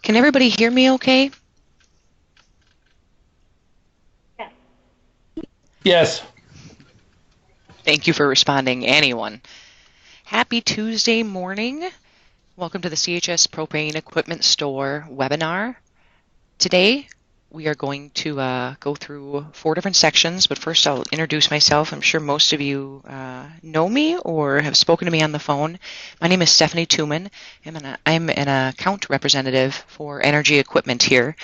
Can everybody hear me okay? Yes. Yes. Thank you for responding, anyone. Happy Tuesday morning. Welcome to the CHS Propane Equipment Store webinar. Today, we are going to go through 4 different sections, but first I'll introduce myself. I'm sure most of you know me or have spoken to me on the phone. My name is Stephanie Tooman. I'm an account representative for energy equipment here.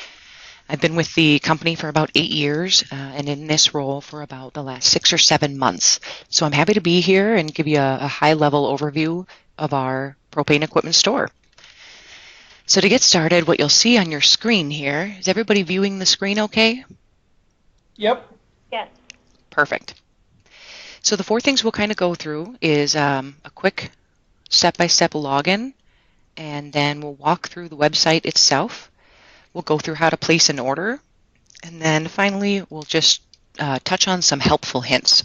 I've been with the company for about 8 years and in this role for about the last 6 or 7 months. So I'm happy to be here and give you a high-level overview of our propane equipment store. So to get started, what you'll see on your screen here, is everybody viewing the screen okay? Yep. Yes. Perfect. So the 4 things we'll kind of go through is a quick step-by-step login, and then we'll walk through the website itself. We'll go through how to place an order, and then finally we'll just touch on some helpful hints.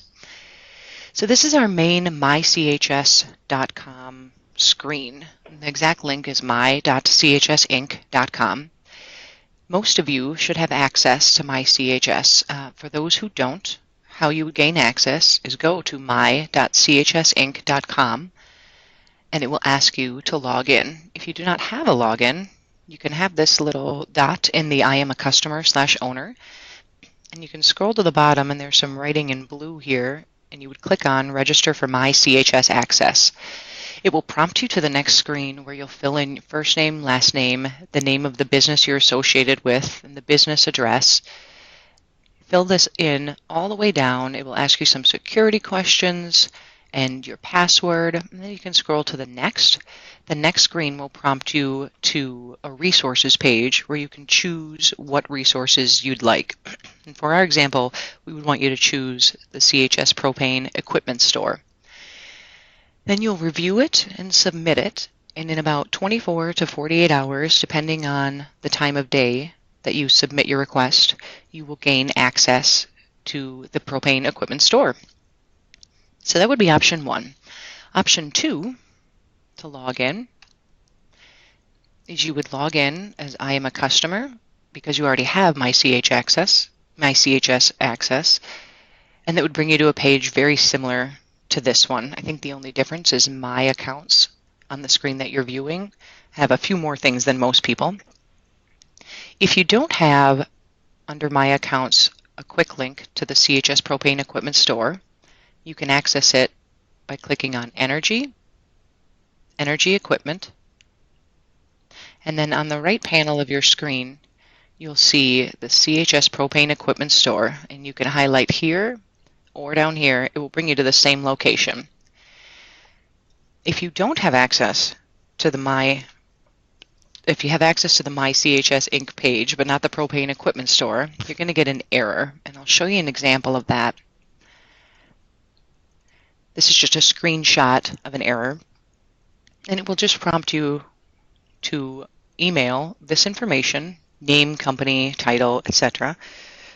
So this is our main mychs.com screen. The exact link is my.chsinc.com. Most of you should have access to MyCHS. For those who don't, how you would gain access is go to my.chsinc.com and it will ask you to log in. If you do not have a login, you can have this little dot in the I am a customer /owner, and you can scroll to the bottom and there's some writing in blue here, and you would click on register for my CHS access. It will prompt you to the next screen where you'll fill in your first name, last name, the name of the business you're associated with, and the business address. Fill this in all the way down. It will ask you some security questions and your password, and then you can scroll to the next. The next screen will prompt you to a resources page where you can choose what resources you'd like. And for our example, we would want you to choose the CHS Propane Equipment Store. Then you'll review it and submit it, and in about 24 to 48 hours, depending on the time of day that you submit your request, you will gain access to the Propane Equipment Store. So that would be option 1. Option 2, to log in, is you would log in as I am a customer because you already have my CHS access, and that would bring you to a page very similar to this one. I think the only difference is my accounts on the screen that you're viewing have a few more things than most people. If you don't have under my accounts a quick link to the CHS Propane Equipment Store, you can access it by clicking on Energy, Energy Equipment, and then on the right panel of your screen you'll see the CHS Propane Equipment Store, and you can highlight here or down here. It will bring you to the same location. If you don't have access to the if you have access to the My CHS Inc. page, but not the Propane Equipment Store, you're going to get an error, and I'll show you an example of that. This is just a screenshot of an error, and it will just prompt you to email this information, name, company, title, etc.,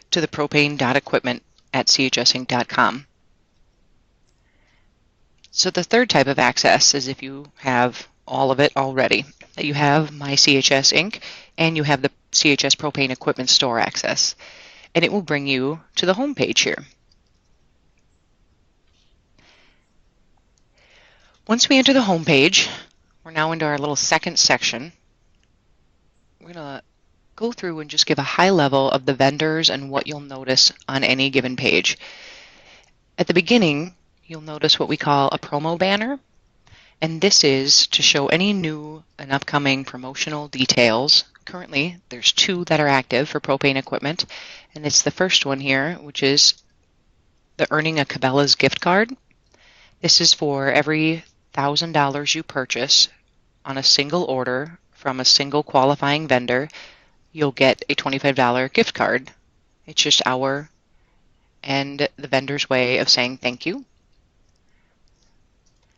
to the propane.equipment@chsinc.com. So the third type of access is if you have all of it already, that you have My CHS Inc. and you have the CHS Propane Equipment Store access, and it will bring you to the home page here. Once we enter the home page, we're now into our little second section. We're going to go through and just give a high level of the vendors and what you'll notice on any given page. At the beginning, you'll notice what we call a promo banner, and this is to show any new and upcoming promotional details. Currently, there's 2 that are active for propane equipment, and it's the first one here, which is the Earning a Cabela's gift card. This is for every $1,000 you purchase on a single order from a single qualifying vendor, you'll get a $25 gift card. It's just our and the vendor's way of saying thank you.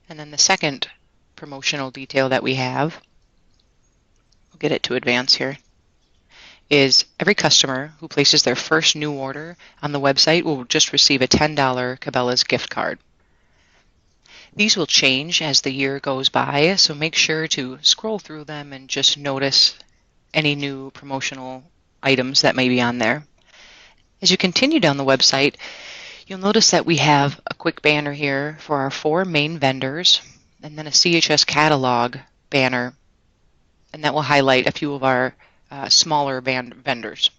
And then the second promotional detail that we have, we'll get it to advance here, is every customer who places their first new order on the website will just receive a $10 Cabela's gift card. These will change as the year goes by, so make sure to scroll through them and just notice any new promotional items that may be on there. As you continue down the website, you'll notice that we have a quick banner here for our 4 main vendors, and then a CHS catalog banner, and that will highlight a few of our smaller vendors.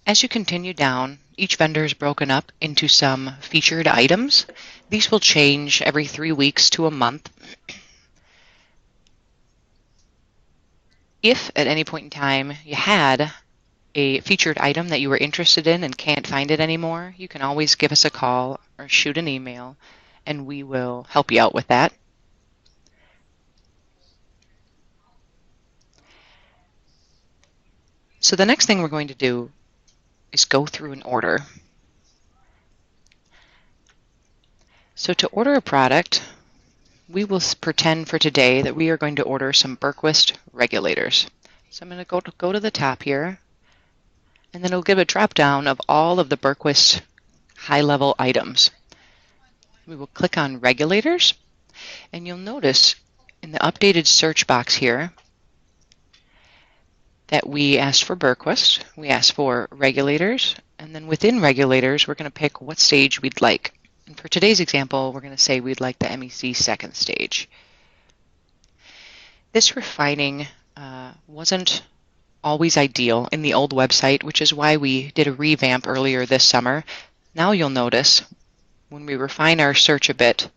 As you continue down, each vendor is broken up into some featured items. These will change every 3 weeks to a month. If at any point in time you had a featured item that you were interested in and can't find it anymore, you can always give us a call or shoot an email, and we will help you out with that. So the next thing we're going to do is go through an order. So to order a product, we will pretend for today that we are going to order some Berquist regulators. So I'm going to go to the top here, and then it'll give a drop down of all of the Berquist high-level items. We will click on regulators, and you'll notice in the updated search box here that we asked for Berquist, we asked for regulators, and then within regulators we're going to pick what stage we'd like. And for today's example, we're going to say we'd like the MEC second stage. This refining wasn't always ideal in the old website, which is why we did a revamp earlier this summer. Now you'll notice when we refine our search a bit,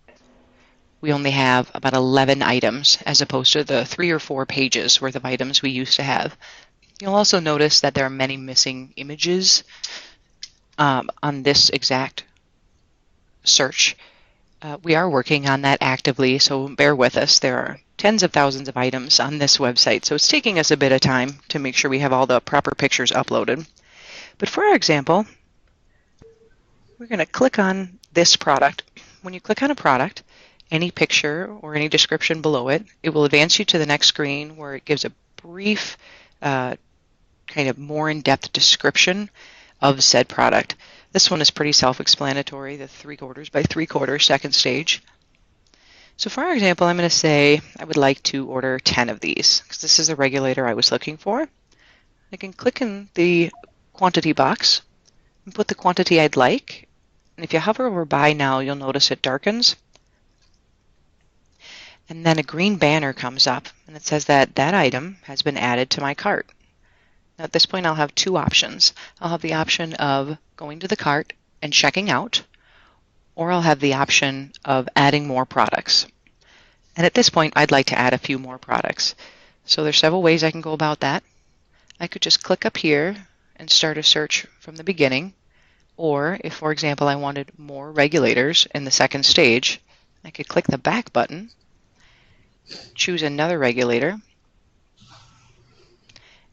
we only have about 11 items as opposed to the 3 or 4 pages worth of items we used to have. You'll also notice that there are many missing images on this exact search. We are working on that actively, so bear with us. There are tens of thousands of items on this website, so it's taking us a bit of time to make sure we have all the proper pictures uploaded. But for our example, we're going to click on this product. When you click on a product, any picture or any description below it, it will advance you to the next screen where it gives a brief kind of more in-depth description of said product. This one is pretty self-explanatory, the 3/4 by 3/4 second stage. So for our example, I'm going to say I would like to order 10 of these because this is the regulator I was looking for. I can click in the quantity box and put the quantity I'd like. And if you hover over buy now, you'll notice it darkens. And then a green banner comes up and it says that that item has been added to my cart. Now at this point I'll have 2 options. I'll have the option of going to the cart and checking out, or I'll have the option of adding more products. And at this point I'd like to add a few more products. So there's several ways I can go about that. I could just click up here and start a search from the beginning, or if for example I wanted more regulators in the second stage, I could click the back button, choose another regulator,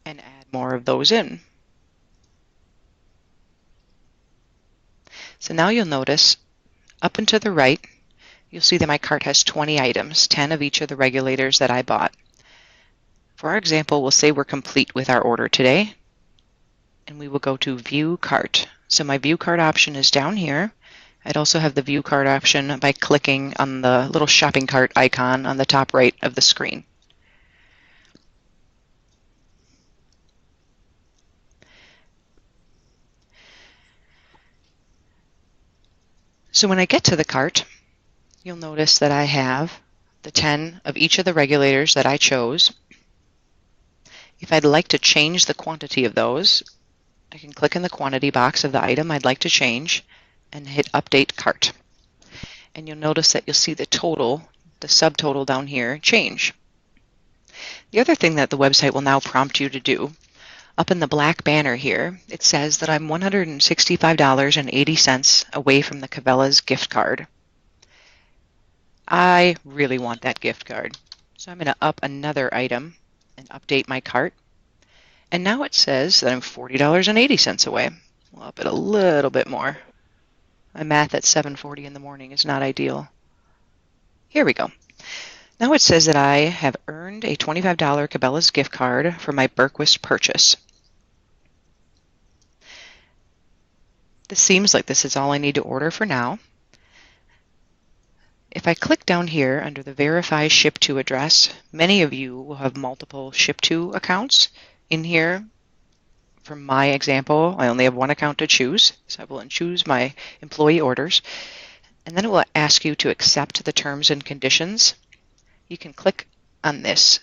and add more of those in. So now you'll notice up and to the right, you'll see that my cart has 20 items, 10 of each of the regulators that I bought. For our example, we'll say we're complete with our order today, and we will go to View Cart. So my View Cart option is down here. I'd also have the View Cart option by clicking on the little shopping cart icon on the top right of the screen. So when I get to the cart, you'll notice that I have the 10 of each of the regulators that I chose. If I'd like to change the quantity of those, I can click in the quantity box of the item I'd like to change and hit Update Cart. And you'll notice that you'll see the total, the subtotal down here, change. The other thing that the website will now prompt you to do, up in the black banner here, it says that I'm $165.80 away from the Cabela's gift card. I really want that gift card. So I'm going to up another item and update my cart. And now it says that I'm $40.80 away. We'll up it a little bit more. My math at 7:40 in the morning is not ideal. Here we go. Now it says that I have earned a $25 Cabela's gift card for my Berquist purchase. This seems like this is all I need to order for now. If I click down here under the Verify Ship To address, many of you will have multiple Ship To accounts in here. For my example, I only have one account to choose, so I will choose my employee orders, and then it will ask you to accept the terms and conditions. You can click on this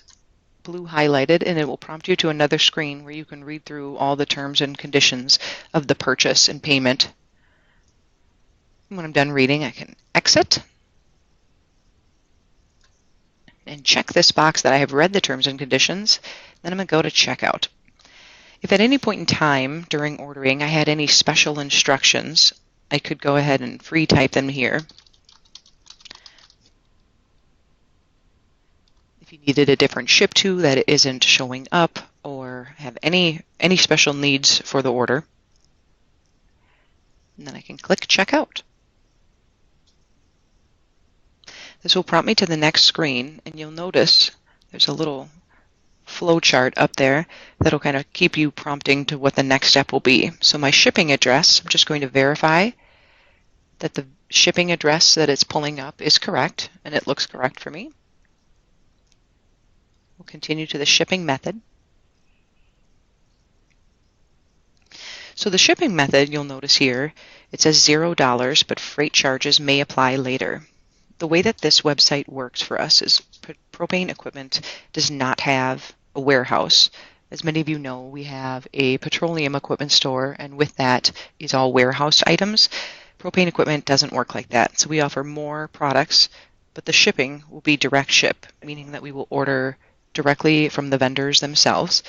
blue highlighted and it will prompt you to another screen where you can read through all the terms and conditions of the purchase and payment. When I'm done reading, I can exit and check this box that I have read the terms and conditions. Then I'm going to go to checkout. If at any point in time during ordering I had any special instructions, I could go ahead and free type them here. If you needed a different ship to that isn't showing up or have any special needs for the order, and then I can click checkout. This will prompt me to the next screen, and you'll notice there's a little flow chart up there that'll kind of keep you prompting to what the next step will be. So my shipping address, I'm just going to verify that the shipping address that it's pulling up is correct, and it looks correct for me. We'll continue to the shipping method. So the shipping method, you'll notice here, it says $0, but freight charges may apply later. The way that this website works for us is Propane Equipment does not have a warehouse. As many of you know, we have a petroleum equipment store, and with that is all warehouse items. Propane Equipment doesn't work like that. So we offer more products, but the shipping will be direct ship, meaning that we will order directly from the vendors themselves.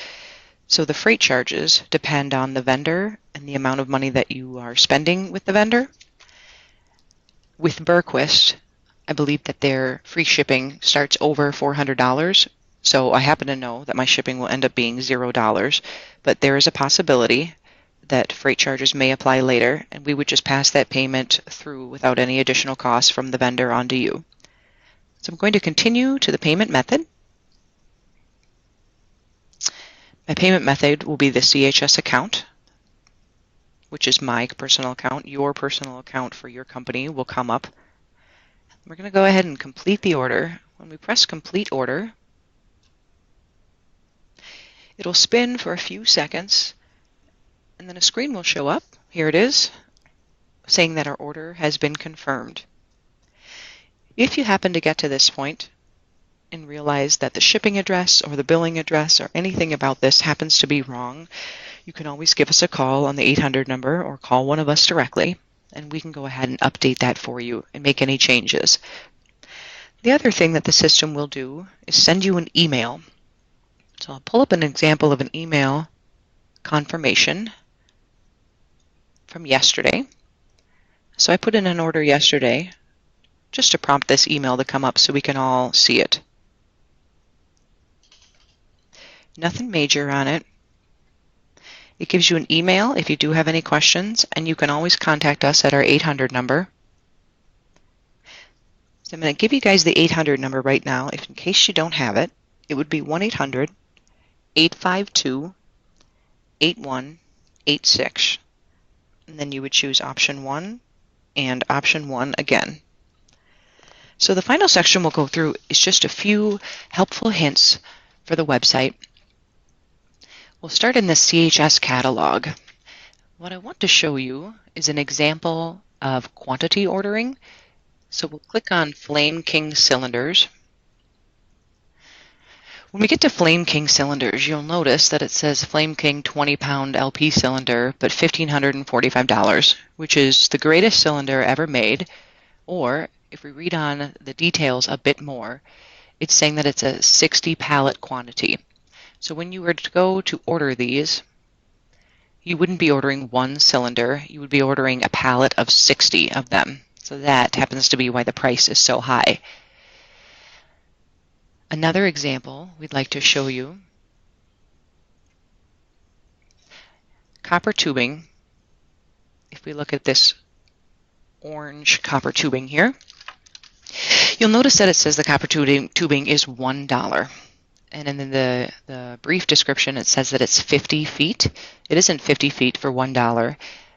So the freight charges depend on the vendor and the amount of money that you are spending with the vendor. With Berquist, I believe that their free shipping starts over $400. So I happen to know that my shipping will end up being $0, but there is a possibility that freight charges may apply later, and we would just pass that payment through without any additional costs from the vendor onto you. So I'm going to continue to the payment method. My payment method will be the CHS account, which is my personal account. Your personal account for your company will come up. We're going to go ahead and complete the order. When we press complete order, it'll spin for a few seconds, and then a screen will show up. Here it is, saying that our order has been confirmed. If you happen to get to this point and realize that the shipping address or the billing address or anything about this happens to be wrong, you can always give us a call on the 800 number or call one of us directly, and we can go ahead and update that for you and make any changes. The other thing that the system will do is send you an email. So I'll pull up an example of an email confirmation from yesterday. So I put in an order yesterday just to prompt this email to come up so we can all see it. Nothing major on it. It gives you an email if you do have any questions, and you can always contact us at our 800 number. So I'm going to give you guys the 800 number right now. If in case you don't have it, it would be 1-800-852-8186. And then you would choose option 1 and option 1 again. So the final section we'll go through is just a few helpful hints for the website. We'll start in the CHS catalog. What I want to show you is an example of quantity ordering. So we'll click on Flame King cylinders. When we get to Flame King cylinders, you'll notice that it says Flame King 20-pound LP cylinder, but $1,545, which is the greatest cylinder ever made. Or if we read on the details a bit more, it's saying that it's a 60 pallet quantity. So when you were to go to order these, you wouldn't be ordering one cylinder, you would be ordering a pallet of 60 of them. So that happens to be why the price is so high. Another example we'd like to show you, copper tubing. If we look at this orange copper tubing here, you'll notice that it says the copper tubing is $1. And in the brief description, it says that it's 50 feet. It isn't 50 feet for $1.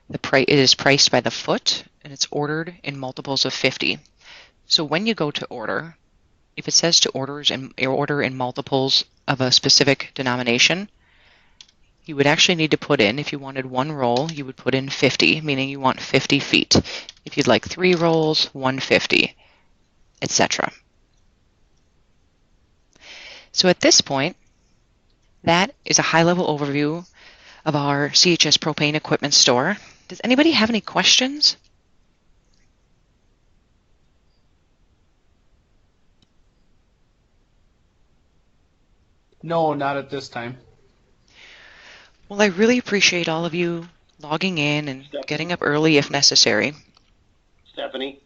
It is priced by the foot, and it's ordered in multiples of 50. So when you go to order, if it says to order in multiples of a specific denomination, you would actually need to put in, if you wanted one roll, you would put in 50, meaning you want 50 feet. If you'd like 3 rolls, 150, etc. So at this point, that is a high-level overview of our CHS propane equipment store. Does anybody have any questions? No, not at this time. Well, I really appreciate all of you logging in and getting up early if necessary. Stephanie,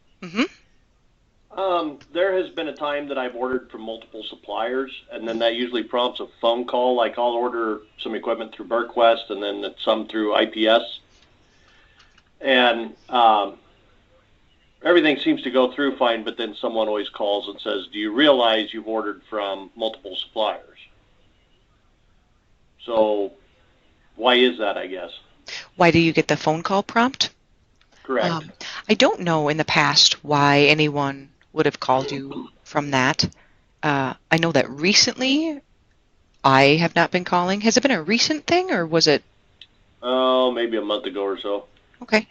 Mm-hmm. there has been a time that I've ordered from multiple suppliers, and then that usually prompts a phone call. Like I'll order some equipment through Burquest, and then some through IPS, and everything seems to go through fine. But then someone always calls and says, "Do you realize you've ordered from multiple suppliers?" So, why is that? I guess. Why do you get the phone call prompt? Correct. I don't know in the past why anyone would have called you from that. I know that recently I have not been calling. Has it been a recent thing or was it? Oh, maybe a month ago or so. Okay.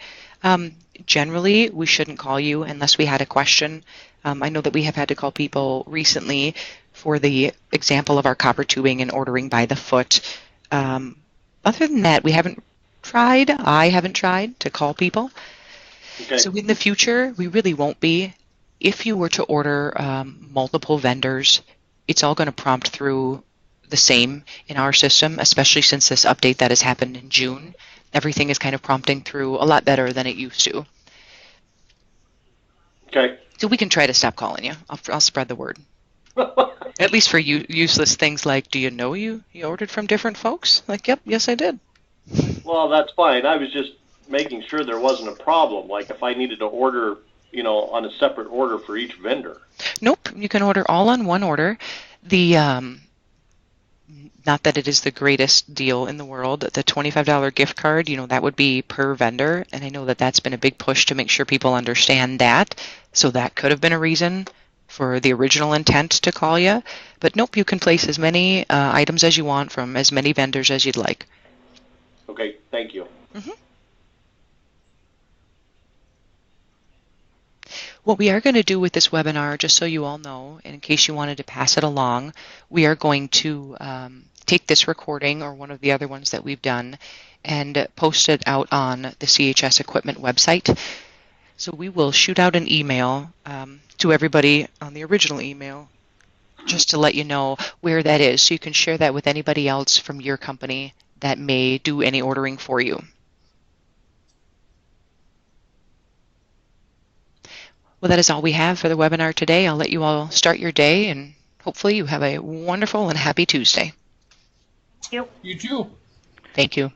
Generally, we shouldn't call you unless we had a question. I know that we have had to call people recently for the example of our copper tubing and ordering by the foot. Other than that, I haven't tried to call people. Okay. So in the future, we really won't be. If you were to order multiple vendors, it's all going to prompt through the same in our system, especially since this update that has happened in June. Everything is kind of prompting through a lot better than it used to. Okay. So we can try to stop calling you. I'll spread the word. At least for useless things like, do you know you ordered from different folks? Like, yep, yes, I did. Well, that's fine. I was just making sure there wasn't a problem. Like if I needed to order, on a separate order for each vendor. Nope, you can order all on one order. The not that it is the greatest deal in the world. The $25 gift card, that would be per vendor, and I know that that's been a big push to make sure people understand that. So that could have been a reason for the original intent to call you. But nope, you can place as many items as you want from as many vendors as you'd like. Okay, thank you. Mm-hmm. What we are going to do with this webinar, just so you all know, and in case you wanted to pass it along, we are going to take this recording or one of the other ones that we've done and post it out on the CHS equipment website. So we will shoot out an email to everybody on the original email just to let you know where that is, so you can share that with anybody else from your company that may do any ordering for you. Well, that is all we have for the webinar today. I'll let you all start your day, and hopefully you have a wonderful and happy Tuesday. You too. Thank you.